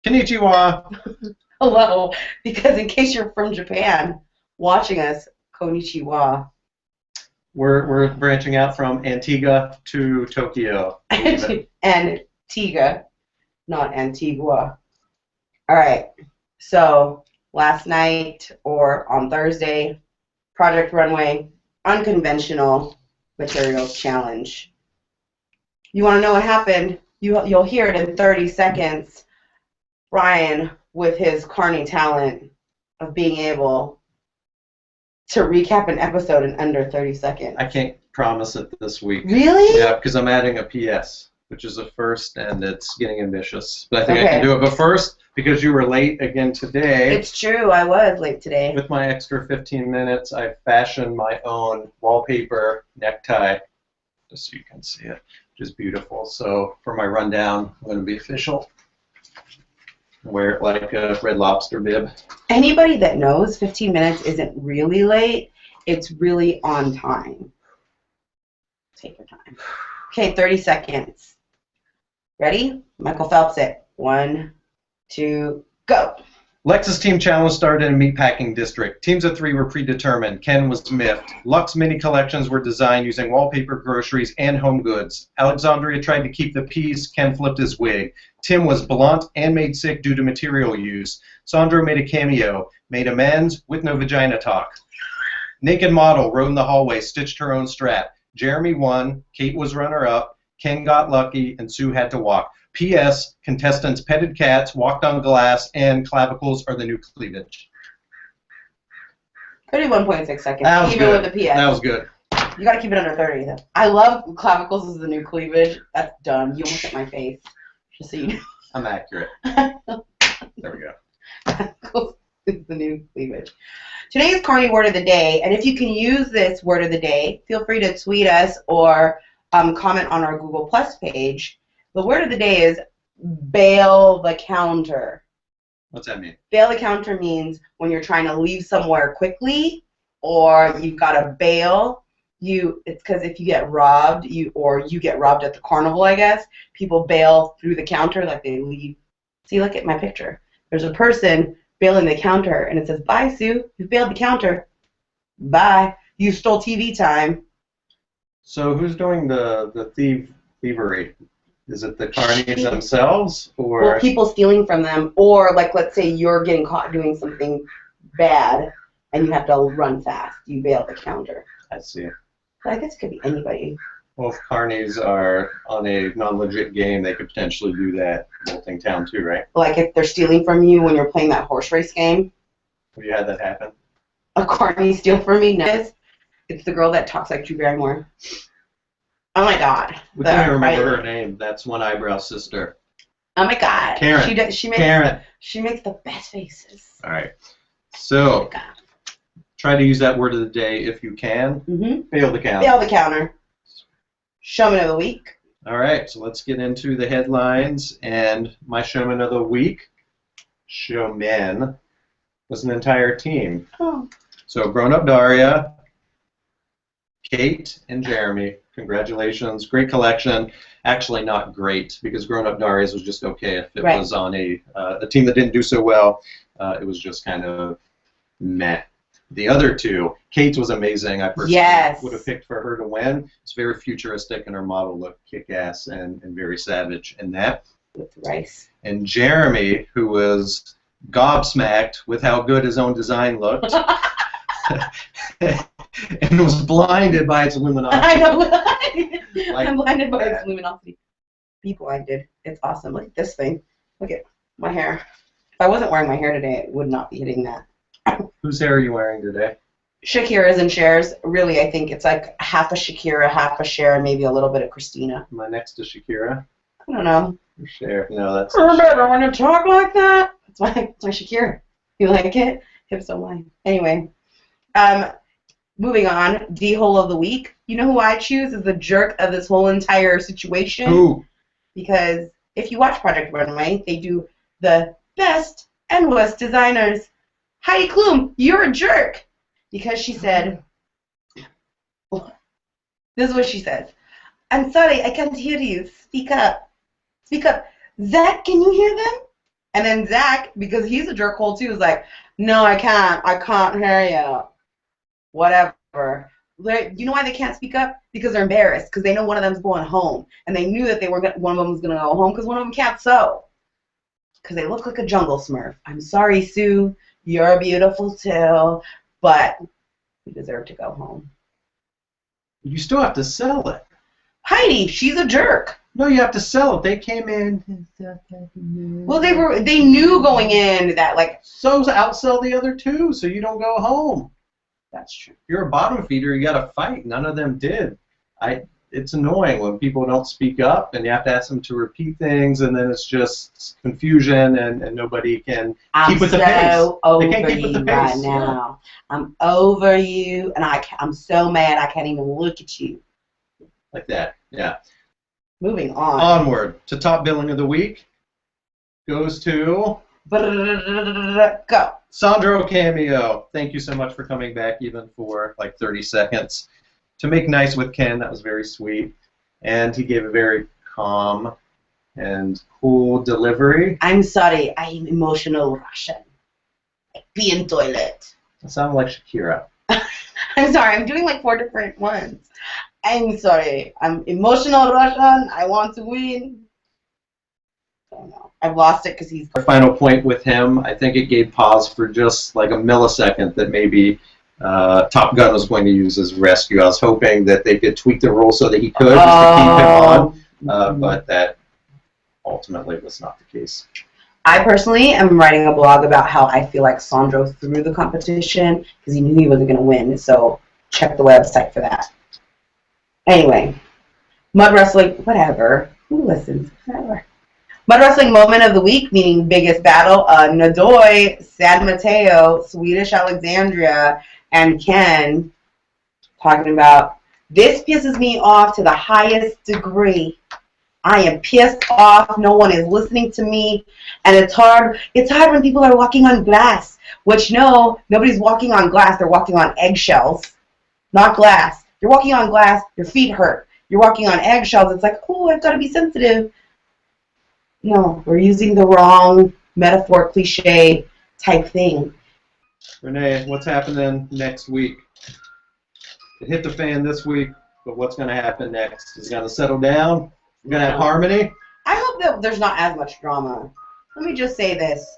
Konnichiwa. Hello, because in case you're from Japan watching us, konnichiwa. We're branching out from Antigua to Tokyo. Antigua, not Antigua. All right. So last night or on Thursday, Project Runway Unconventional Materials Challenge. You want to know what happened? You'll hear it in 30 seconds. Brian, with his carny talent of being able to recap an episode in under 30 seconds. I can't promise it this week. Really? Yeah, because I'm adding a PS, which is a first, and it's getting ambitious. But I think I can do it. But first, because you were late again today. It's true, I was late today. With my extra 15 minutes, I fashioned my own wallpaper necktie, just so you can see it, which is beautiful. So for my rundown, I'm going to be official. Wear it like a Red Lobster bib. Anybody that knows 15 minutes isn't really late, it's really on time. Take your time. Okay, 30 seconds. Ready? Michael Phelps it. 1, 2, go. Lexus Team Challenge started in a meatpacking district. Teams of 3 were predetermined. Ken was miffed. Lux mini collections were designed using wallpaper, groceries, and home goods. Alexandria tried to keep the peace. Ken flipped his wig. Tim was blunt and made sick due to material use. Sandro made a cameo, made amends with no vagina talk. Naked model rode in the hallway, stitched her own strap. Jeremy won. Kate was runner-up. Ken got lucky, and Sue had to walk. P.S. Contestants petted cats, walked on glass, and clavicles are the new cleavage. 31.6 seconds. That was even good. with the PS. That was good. You gotta keep it under 30 though. I love clavicles is the new cleavage. That's dumb. You almost hit my face. Just so you know. I'm accurate. There we go. Clavicles is the new cleavage. Today's Carney word of the day, and if you can use this word of the day, feel free to tweet us or comment on our Google Plus page. The word of the day is bail the counter. What's that mean? Bail the counter means when you're trying to leave somewhere quickly or you've got to bail. It's because if you get robbed, you get robbed at the carnival, I guess, people bail through the counter like they leave. See, look at my picture. There's a person bailing the counter, and it says, "Bye, Sue. You've bailed the counter. Bye. You stole TV time." So who's doing the thievery? Is it the carnies themselves, or well, people stealing from them, or like let's say you're getting caught doing something bad and you have to run fast. You bail the counter. I see. But I guess it could be anybody. Well, if carnies are on a non-legit game, they could potentially do that in Bolting Town too, right? Like if they're stealing from you when you're playing that horse race game. Have you had that happen? A carny steal from me? No. It's the girl that talks like Drew Barrymore. Oh my God. We can't remember her name. That's One Eyebrow's sister. Oh my God. Karen. She makes the best faces. All right. So, try to use that word of the day if you can. Mm-hmm. Bail the counter. Bail the counter. Showman of the week. All right. So let's get into the headlines. And my showman of the week, showman, was an entire team. Oh. So Grown Up Daria, Kate, and Jeremy. Congratulations. Great collection. Actually not great, because Grown Up Daria's was just okay. If it was on a team that didn't do so well, it was just kind of meh. The other two, Kate's was amazing. I personally would have picked for her to win. It's very futuristic, and her model looked kick-ass and very savage in that. With rice. And Jeremy, who was gobsmacked with how good his own design looked. And was blinded by its luminosity. I know. I'm blinded by its luminosity. Be blinded. It's awesome. Look at this thing. Look at my hair. If I wasn't wearing my hair today, it would not be hitting that. Whose hair are you wearing today? Shakira's and Cher's. Really, I think it's like half a Shakira, half a Cher, and maybe a little bit of Christina. Am I next to Shakira? I don't know. Cher. No, that's Remember when you talk like that? It's my Shakira. You like it? Hips don't lie. Anyway. Moving on, D-hole of the week. You know who I choose as the jerk of this whole entire situation? Who? Because if you watch Project Runway, they do the best and worst designers. Heidi Klum, you're a jerk. Because she said, this is what she says. "I'm sorry, I can't hear you. Speak up. Speak up. Zach, can you hear them? And then Zach, because he's a jerkhole too, was like, no, I can't hear you. Whatever. You know why they can't speak up? Because they're embarrassed. Because they know one of them's going home, and they knew that one of them was gonna go home because one of them can't sew. Because they look like a jungle Smurf. I'm sorry, Sue. You're beautiful too, but you deserve to go home. You still have to sell it. Heidi, she's a jerk. No, you have to sell it. They came in. Well, they knew going in that like. So outsell the other two, so you don't go home. That's true. If you're a bottom feeder, you got to fight. None of them did. It's annoying when people don't speak up, and you have to ask them to repeat things, and then it's just confusion, and nobody can keep with the pace. I'm so over you right now. I'm over you, and I'm so mad I can't even look at you. Like that, yeah. Moving on. Onward to top billing of the week goes to go. Sandro Cameo. Thank you so much for coming back, even for like 30 seconds, to make nice with Ken. That was very sweet, and he gave a very calm and cool delivery. I'm sorry, I'm emotional Russian. I pee in toilet. It sounded like Shakira. I'm sorry, I'm doing like 4 different ones. I'm sorry, I'm emotional Russian. I want to win. I don't know. I've lost it because he's. Our final point with him, I think it gave pause for just like a millisecond that maybe Top Gun was going to use as rescue. I was hoping that they could tweak the rule so that he could, just to keep him on, but that ultimately was not the case. I personally am writing a blog about how I feel like Sandro threw the competition because he knew he wasn't going to win, so check the website for that. Anyway, mud wrestling, whatever. Who listens? Whatever. Mud wrestling moment of the week, meaning biggest battle, Nadoy, San Mateo, Swedish Alexandria, and Ken talking about, this pisses me off to the highest degree. I am pissed off. No one is listening to me, and it's hard. It's hard when people are walking on glass, which no, nobody's walking on glass. They're walking on eggshells, not glass. You're walking on glass, your feet hurt. You're walking on eggshells, it's like, oh, I've got to be sensitive. No, we're using the wrong metaphor, cliche type thing. Renee, what's happening next week? It hit the fan this week, but what's going to happen next? Is it going to settle down? We're going to have harmony? I hope that there's not as much drama. Let me just say this.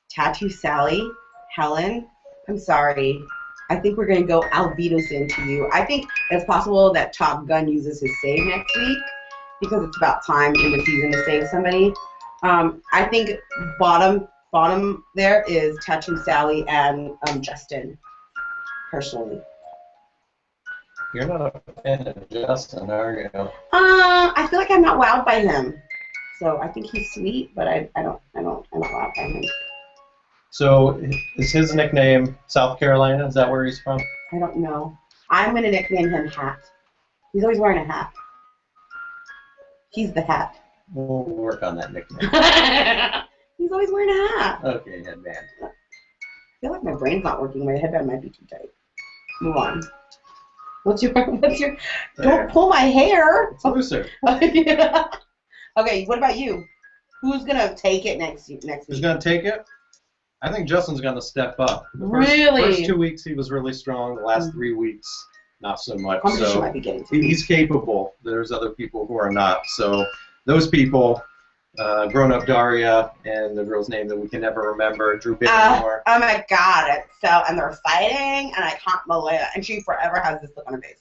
Tattoo Sally, Helen, I'm sorry. I think we're going to go Alvitos into you. I think it's possible that Top Gun uses his save next week because it's about time in the season to save somebody. I think bottom there is Tattoo Sally and Justin, personally. You're not a fan of Justin, are you? I feel like I'm not wowed by him. So I think he's sweet, but I'm not wowed by him. So is his nickname South Carolina? Is that where he's from? I don't know. I'm going to nickname him Hat. He's always wearing a hat. He's the Hat. We'll work on that nickname. He's always wearing a hat. Okay, headband. I feel like my brain's not working. My headband might be too tight. Move on. What's your There. Don't pull my hair. It's looser. Okay, what about you? Who's going to take it next week? Who's going to take it? I think Justin's going to step up. Really? First 2 weeks he was really strong. The last 3 weeks, not so much. Competition might be getting to me. He's capable. There's other people who are not. So those people, grown-up Daria and the girl's name that we can never remember, Drew Bittmore. Oh my God! And they're fighting, and I can't believe it. And she forever has this look on her face.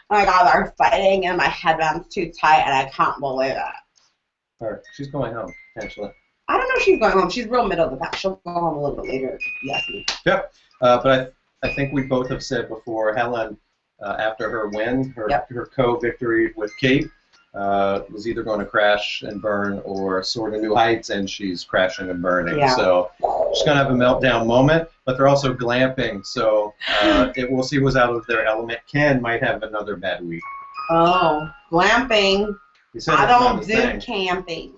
Oh my God, they're fighting, and my headband's too tight, and I can't believe it. She's going home, potentially. I don't know if she's going home. She's real middle of the pack. She'll go home a little bit later, if you ask me. Yep. But I think we both have said before, Helen, after her win, her co-victory with Kate, was either going to crash and burn or soar to new heights, and she's crashing and burning. Yeah. So she's going to have a meltdown moment, but they're also glamping, so we'll see who's out of their element. Ken might have another bad week. Oh, glamping. I don't do camping.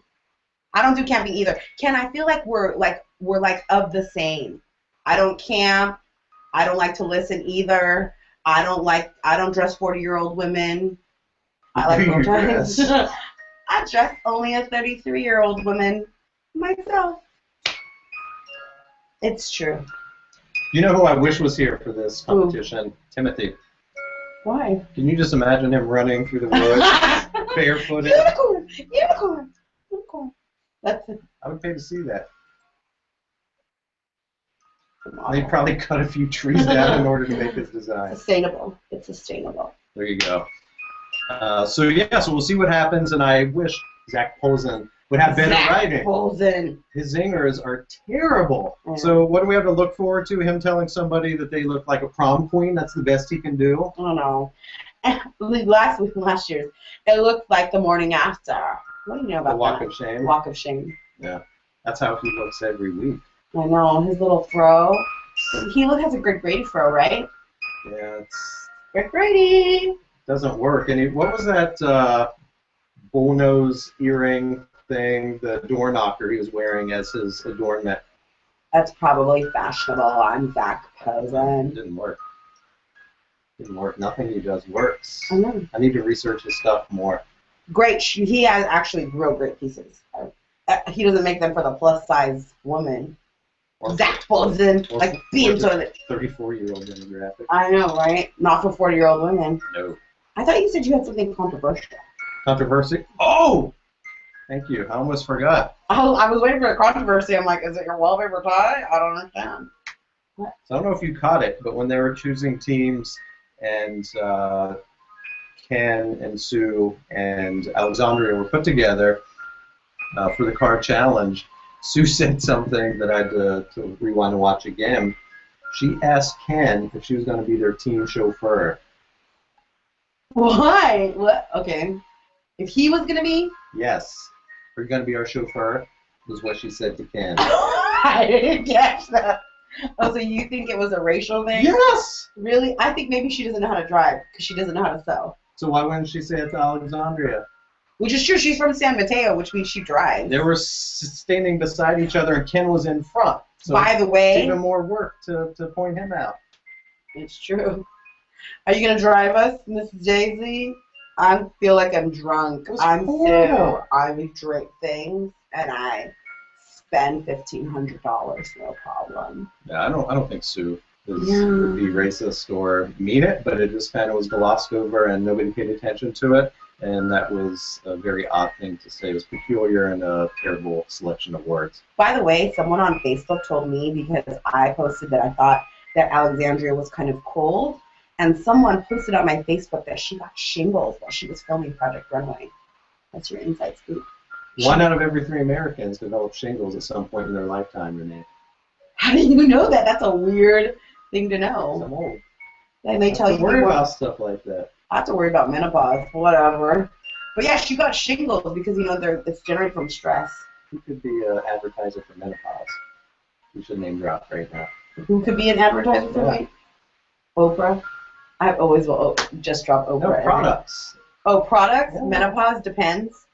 I don't do camping either. Ken, I feel like we're of the same. I don't camp. I don't like to listen either. I don't dress 40-year-old women. I like to dress. I dress only a 33-year-old woman myself. It's true. You know who I wish was here for this competition? Timothy. Why? Can you just imagine him running through the woods, barefooted? Unicorn! Unicorn! Unicorn. That's it. I would pay to see that. They probably cut a few trees down in order to make this design. Sustainable. It's sustainable. There you go. So we'll see what happens, and I wish Zach Polzin would have better writing. Polzin. His zingers are terrible. Yeah. So what do we have to look forward to? Him telling somebody that they look like a prom queen? That's the best he can do? I don't know. Last year's, it looked like the morning after. What do you know about The Walk that? of Shame? Walk of Shame. Yeah. That's how he looks every week. I know. His little fro. He has a Greg Brady fro, right? Yeah, it's Greg Brady. doesn't work. And what was that bullnose earring thing, the door knocker he was wearing as his adornment? That's probably fashionable on Zach It Polzin. didn't work. Didn't work. Nothing he does works. I know. I need to research his stuff more. Great. He has actually real great pieces. He doesn't make them for the plus size woman. Or Zach Polzin, or- like being or toilet. 34-year-old demographic. I know, right? Not for 40-year-old women. No. I thought you said you had something controversial. Controversy? Oh! Thank you. I almost forgot. I was waiting for a controversy. I'm like, is it your wallpaper tie? I don't understand. So I don't know if you caught it, but when they were choosing teams and Ken and Sue and Alexandria were put together for the car challenge, Sue said something that I had to rewind and watch again. She asked Ken if she was going to be their team chauffeur. Why? What? Okay. If he was going to be? Yes. Are you going to be our chauffeur? Was what she said to Ken. I didn't catch that. Oh, so you think it was a racial thing? Yes! Really? I think maybe she doesn't know how to drive because she doesn't know how to sew. So why wouldn't she say it to Alexandria? Which is true. She's from San Mateo, which means she drives. They were standing beside each other, and Ken was in front. So By the it's way, even more work to point him out. it's true. Are you going to drive us, Mrs. Daisy? I feel like I'm drunk. It was I'm horrible. so I drink things and I spend $1,500, no problem. Yeah, I don't think Sue would Yeah. be racist or mean it, but it just kind of was glossed over and nobody paid attention to it, and that was a very odd thing to say. It was peculiar and a terrible selection of words. By the way, someone on Facebook told me because I posted that I thought that Alexandria was kind of cold, and someone posted on my Facebook that she got shingles while she was filming Project Runway. That's your inside scoop. 1 out of every 3 Americans develop shingles at some point in their lifetime, Renee. How do you know that? That's a weird thing to 'Cause know. I'm old. They may tell I you have to worry more. about stuff like that. I have to worry about menopause, whatever. But yeah, she got shingles because it's generated from stress. Who could be an advertiser for menopause? We should name drop right now. Who could be an advertiser for me? Oprah. I always will just drop Oprah. No, products. Oh, products? Yeah. Menopause depends.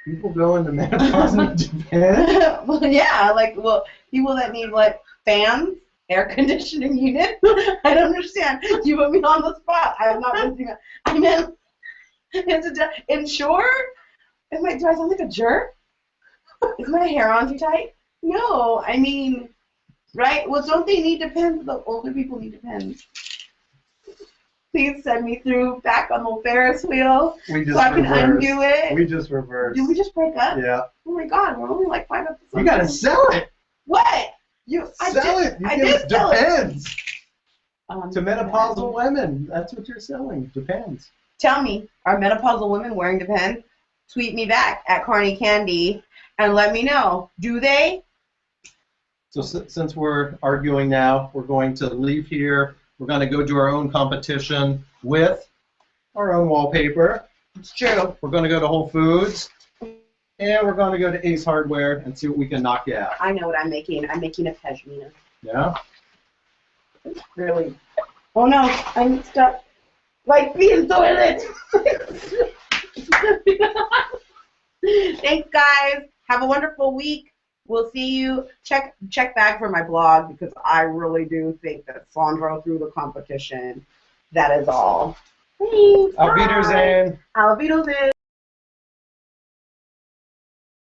People go into menopause in Japan. Well, yeah, people that need fans, air conditioning unit. I don't understand. You put me on the spot. I have not been doing that. I meant, insure? Do I sound like a jerk? Is my hair on too tight? No, I mean, right? Well, don't they need Depends? The older people need Depends. Please send me back on the Ferris wheel We just so I can reversed. undo it. We just reversed. Did we just break up? Yeah. Oh my God, we're only 5 episodes. You gotta sell it. What? Sell it. You I give did us sell it. Depends. To Depends. menopausal women. That's what you're selling. Depends. Tell me, are menopausal women wearing Depends? Tweet me back at Carney Candy and let me know. Do they? So since we're arguing now, we're going to leave here. We're going to go do our own competition with our own wallpaper. It's true. We're going to go to Whole Foods. And we're going to go to Ace Hardware and see what we can knock you out. I know what I'm making. I'm making a pashmina. Yeah? Really? Oh no, I'm stuck. Like being toilet. Thanks, guys. Have a wonderful week. We'll see you. Check back for my blog because I really do think that Sandro threw the competition. That is all. Thanks. Auf Wiedersehen. Auf Wiedersehen.